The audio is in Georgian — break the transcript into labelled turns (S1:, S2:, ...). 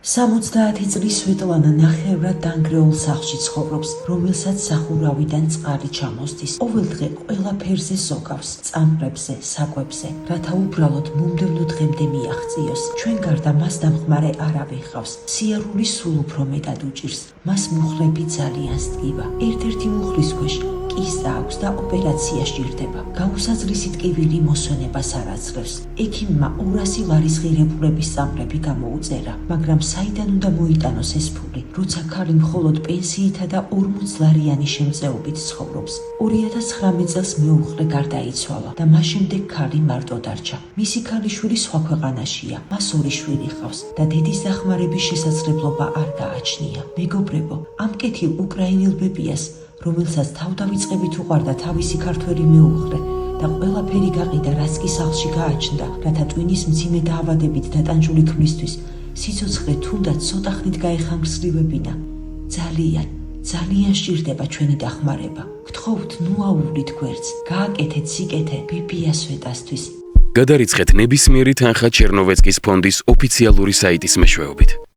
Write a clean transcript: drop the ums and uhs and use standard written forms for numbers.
S1: 70 წლის სვეტლანა ნახევრად დანგრეულ სახლში ცხოვრობს, რომელსაც სახურავიდან წყალი ჩამოსდის. ყოველდღე ყველაფერზე ზოგავს, წამყრებზე, საკვებზე, რათა უბრალოდ მომდევნო დღემდე მიაღწიოს. ჩვენ გარდა მას დამხმარე არავინ ჰყავს. სიარული სულ უფრო მეტად უჭირს. მას მუხლები ძალიან სდგება. ერთ-ერთი მუხლის ქვეშ კისტა აქვს და ოპერაცია სჭირდება. გაუსაძრისი ტკივილი მოსვენებას არ აძლევს. ექიმმა 200 ლარის ღირებულების წამყრები გამოუწერა, მაგრამ საიდან უნდა მოიტანოს ეს ფული, როცა ქალი მხოლოდ პენსიითა და 40 ლარიანი შემწეობით ცხოვრობს. 2019 წელს მეუღლე გარდაიცვალა და მას შემდეგ ქალი მარტო დარჩა. მისი ქალიშვილი სხვა ქვეყანაშია, მას 2 შვილი ჰყავს და დედის დახმარების შესაძლებლობა არ გააჩნია. მეგობრებო, ამ კეთილ უკრაინელ ბებიას, რომელსაც თავდავიწყებით უყვარდა თავისი ქართველი მეუღლე და ყველაფერი გაყიდა, რაც კი სახლში გააჩნდა, რათა ტვინის მძიმე დაავადებით დატანჯული ქმრისთვის სიცოცხლე თუნდაც ცოტა ხნით გაეხანგრძლივებინა. ძალიან სჭირდება ჩვენი დახმარება. გთხოვთ, ნუ აუვლით გვერდს, გააკეთეთ სიკეთე ბებიას სვეტასთვის.
S2: გადარიცხეთ ნებისმიერი თანხა ჩერნოვეცკის ფონდის ოფიციალური საიტის მეშვეობით.